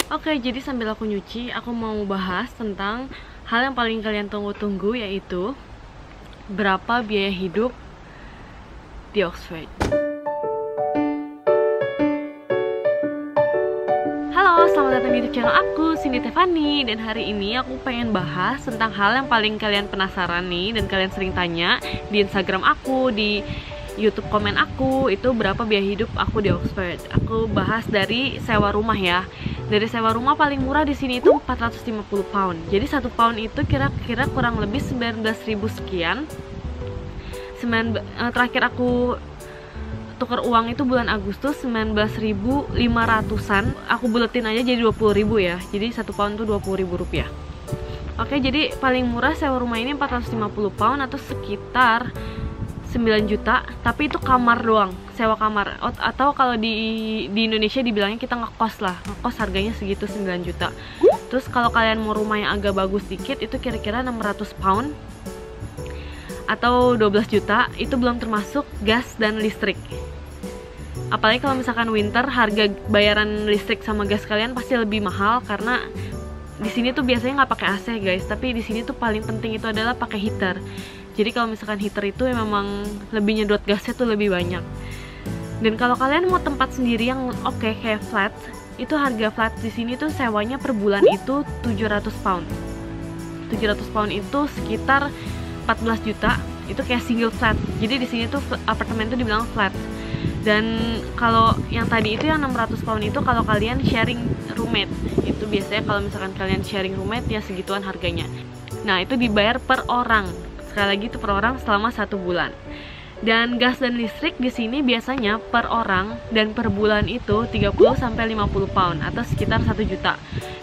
Oke, jadi sambil aku nyuci, aku mau bahas tentang hal yang paling kalian tunggu-tunggu, yaitu berapa biaya hidup di Oxford. Halo, selamat datang di YouTube channel aku, Cindy Tiffany. Dan hari ini aku pengen bahas tentang hal yang paling kalian penasaran nih, dan kalian sering tanya di Instagram aku, di YouTube komen aku, itu berapa biaya hidup aku di Oxford. Aku bahas dari sewa rumah ya. Dari sewa rumah paling murah di sini itu 450 pound. Jadi 1 pound itu kira-kira kurang lebih 19.000 sekian. Terakhir aku tukar uang itu bulan Agustus 19.500-an. Aku buletin aja jadi 20.000 ya. Jadi 1 pound itu 20.000 rupiah. Oke, jadi paling murah sewa rumah ini 450 pound atau sekitar 9 juta, tapi itu kamar doang, sewa kamar. Atau kalau di Indonesia dibilangnya kita ngekos lah, ngekos harganya segitu 9 juta. Terus kalau kalian mau rumah yang agak bagus dikit, itu kira-kira 600 pound atau 12 juta, itu belum termasuk gas dan listrik. Apalagi kalau misalkan winter, harga bayaran listrik sama gas kalian pasti lebih mahal, karena di sini tuh biasanya nggak pakai AC guys, tapi di sini tuh paling penting itu adalah pakai heater. Jadi kalau misalkan heater itu memang lebih nyedot gasnya tuh lebih banyak. Dan kalau kalian mau tempat sendiri yang oke, kayak flat, itu harga flat di sini tuh sewanya per bulan itu 700 pound. 700 pound itu sekitar 14 juta. Itu kayak single flat. Jadi di sini tuh apartemen tuh dibilang flat. Dan kalau yang tadi itu yang 600 pound itu kalau kalian sharing roommate. Itu biasanya kalau misalkan kalian sharing roommate ya segituan harganya. Nah, itu dibayar per orang. Sekali lagi itu per orang selama 1 bulan. Dan gas dan listrik di sini biasanya per orang dan per bulan itu 30 sampai 50 pound atau sekitar 1 juta.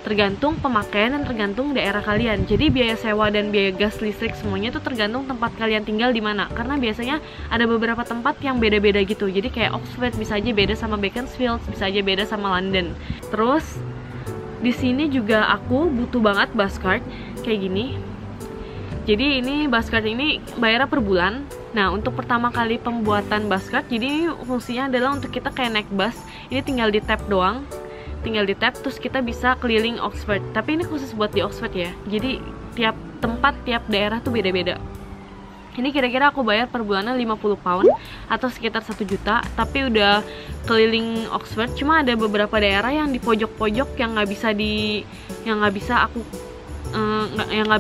Tergantung pemakaian dan tergantung daerah kalian. Jadi biaya sewa dan biaya gas listrik semuanya itu tergantung tempat kalian tinggal di mana. Karena biasanya ada beberapa tempat yang beda-beda gitu. Jadi kayak Oxford bisa aja beda sama Beaconsfield, bisa aja beda sama London. Terus di sini juga aku butuh banget bus card kayak gini. Jadi ini bus card ini bayarnya per bulan. Nah, untuk pertama kali pembuatan bus card, jadi ini fungsinya adalah untuk kita kayak naik bus. Ini tinggal di tap doang. Tinggal di tap, terus kita bisa keliling Oxford. Tapi ini khusus buat di Oxford ya. Jadi tiap tempat, tiap daerah tuh beda-beda. Ini kira-kira aku bayar per bulannya 50 pound atau sekitar 1 juta. Tapi udah keliling Oxford. Cuma ada beberapa daerah yang di pojok-pojok yang nggak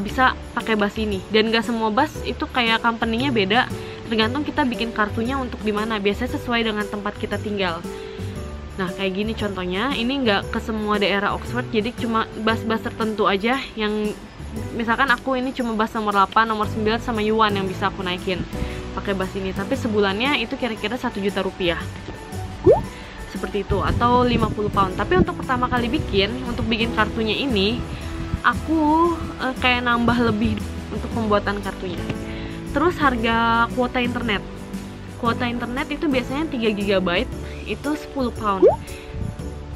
bisa pakai bus ini. Dan gak semua bus itu kayak company-nya beda, tergantung kita bikin kartunya untuk di mana. Biasanya sesuai dengan tempat kita tinggal. Nah, kayak gini contohnya. Ini nggak ke semua daerah Oxford, jadi cuma bus-bus tertentu aja yang misalkan aku ini cuma bus nomor 8, nomor 9 sama Yuan yang bisa aku naikin pakai bus ini. Tapi sebulannya itu kira-kira 1 juta rupiah. Seperti itu, atau 50 pound. Tapi untuk pertama kali untuk bikin kartunya ini, aku kayak nambah lebih untuk pembuatan kartunya. Terus harga kuota internet. Kuota internet itu biasanya 3 GB itu 10 pound.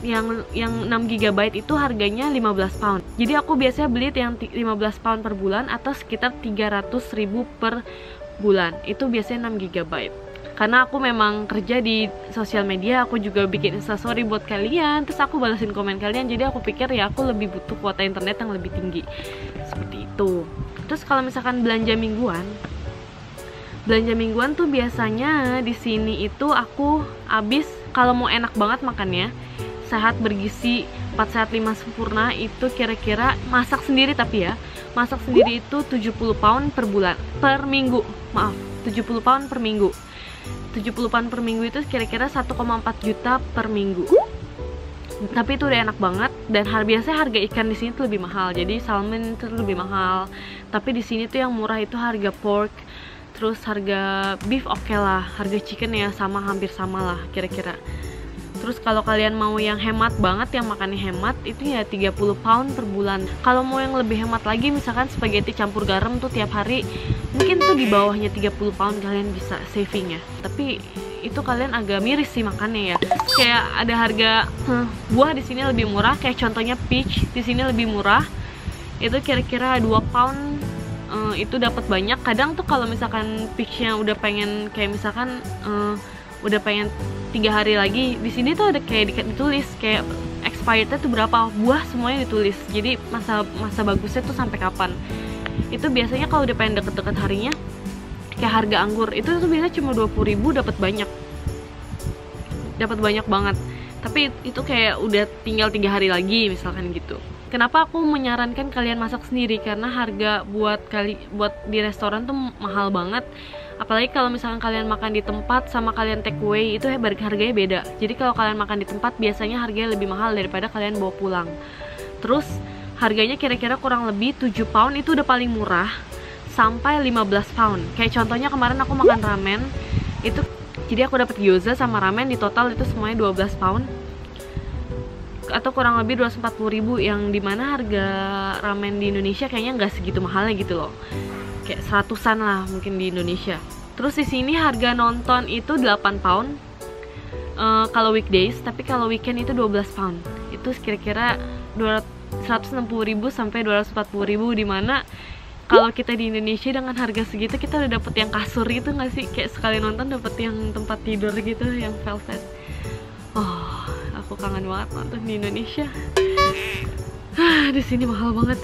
Yang 6 GB itu harganya 15 pound. Jadi aku biasanya beli yang 15 pound per bulan atau sekitar 300.000 per bulan. Itu biasanya 6 GB. Karena aku memang kerja di sosial media, aku juga bikin instastory buat kalian, terus aku balasin komen kalian, jadi aku pikir ya aku lebih butuh kuota internet yang lebih tinggi. Seperti itu. Terus kalau misalkan belanja mingguan tuh biasanya di sini itu aku habis, kalau mau enak banget makannya, sehat bergizi, 4 sehat 5 sempurna, itu kira-kira masak sendiri tapi ya. Masak sendiri itu 70 pound per bulan, per minggu. Maaf, 70 pound per minggu. 70 pound per minggu itu kira-kira 1,4 juta per minggu. Tapi itu udah enak banget. Dan biasanya harga ikan di sini tuh lebih mahal. Jadi salmon itu lebih mahal. Tapi di sini tuh yang murah itu harga pork. Terus harga beef oke lah. Harga chicken ya hampir sama lah kira-kira. Terus kalau kalian mau yang hemat banget, yang makannya hemat, itu ya 30 pound per bulan. Kalau mau yang lebih hemat lagi, misalkan spaghetti campur garam tuh tiap hari, mungkin tuh di bawahnya 30 pound kalian bisa saving ya. Tapi itu kalian agak miris sih makannya ya. Kayak ada harga buah di sini lebih murah, kayak contohnya peach di sini lebih murah. Itu kira-kira 2 pound itu dapat banyak. Kadang tuh kalau misalkan peachnya udah pengen kayak misalkan udah pengen 3 hari lagi, di sini tuh ada kayak ditulis kayak expirednya tuh berapa, buah semuanya ditulis. Jadi masa bagusnya tuh sampai kapan. Itu biasanya kalau udah pengen deket-deket harinya, kayak harga anggur itu tuh biasanya cuma 20.000 dapat banyak banget. Tapi itu kayak udah tinggal 3 hari lagi misalkan gitu. Kenapa aku menyarankan kalian masak sendiri? Karena harga buat di restoran tuh mahal banget. Apalagi kalau misalkan kalian makan di tempat sama kalian take away, itu harganya beda. Jadi kalau kalian makan di tempat biasanya harganya lebih mahal daripada kalian bawa pulang. Terus harganya kira-kira kurang lebih 7 pound itu udah paling murah, sampai 15 pound. Kayak contohnya kemarin aku makan ramen itu, jadi aku dapat gyoza sama ramen di total itu semuanya 12 pound atau kurang lebih 240.000, yang dimana harga ramen di Indonesia kayaknya nggak segitu mahalnya gitu loh, kayak 100-an lah mungkin di Indonesia. Terus di sini harga nonton itu 8 pound kalau weekdays, tapi kalau weekend itu 12 pound. Itu kira-kira 160.000 sampai 240.000, dimana kalau kita di Indonesia dengan harga segitu kita udah dapet yang kasur gitu nggak sih? Kayak sekali nonton dapet yang tempat tidur gitu, yang velvet. Oh, aku kangen banget nonton di Indonesia. Di sini mahal banget.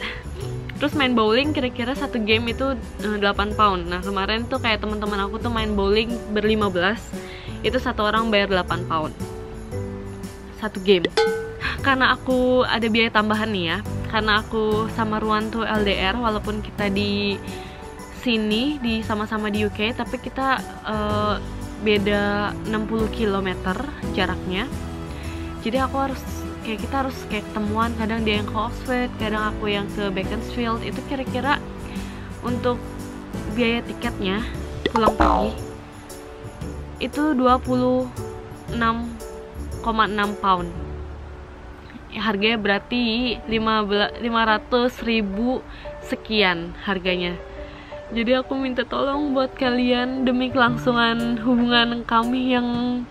Terus main bowling kira-kira satu game itu 8 pound. Nah kemarin tuh kayak teman-teman aku tuh main bowling ber-15, itu satu orang bayar 8 pound satu game. Karena aku ada biaya tambahan nih ya, karena aku sama Ruan tuh LDR, walaupun kita di sini sama-sama di UK, tapi kita beda 60 km jaraknya. Jadi kita harus kayak ketemuan, kadang dia yang ke Oxford, kadang aku yang ke Beaconsfield. Itu kira-kira untuk biaya tiketnya pulang pergi itu 26,6 pound. Harganya berarti 500.000 sekian harganya. Jadi aku minta tolong buat kalian, demi kelangsungan hubungan kami yang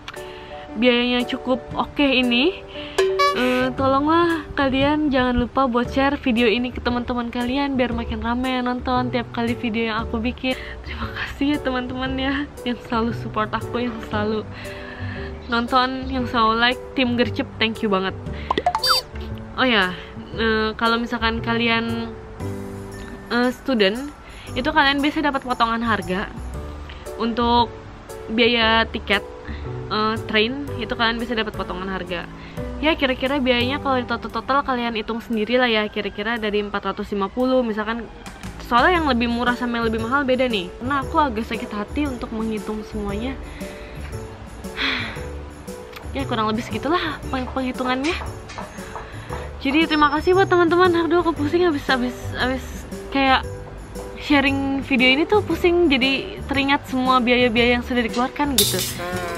biayanya cukup oke ini, tolonglah kalian jangan lupa buat share video ini ke teman-teman kalian biar makin ramai nonton tiap kali video yang aku bikin. Terima kasih ya teman-teman ya, yang selalu support aku, yang selalu nonton, yang selalu like. Tim Gercep, thank you banget. Oh ya, kalau misalkan kalian student, itu kalian bisa dapat potongan harga untuk biaya tiket train. Itu kalian bisa dapat potongan harga. Ya kira-kira biayanya kalau di total kalian hitung sendiri lah ya, kira-kira dari 450 misalkan. Soalnya yang lebih murah sama yang lebih mahal beda nih. Karena aku agak sakit hati untuk menghitung semuanya. Ya kurang lebih segitulah penghitungannya. Jadi terima kasih buat teman-teman. Aduh aku pusing habis kayak sharing video ini tuh pusing, jadi teringat semua biaya-biaya yang sudah dikeluarkan gitu.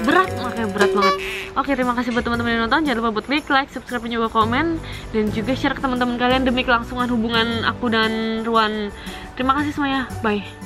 Makanya berat banget. Oke, terima kasih buat teman-teman yang nonton. Jangan lupa buat klik like, subscribe, dan juga komen, dan juga share ke teman-teman kalian demi kelangsungan hubungan aku dan Ruan. Terima kasih semuanya. Bye.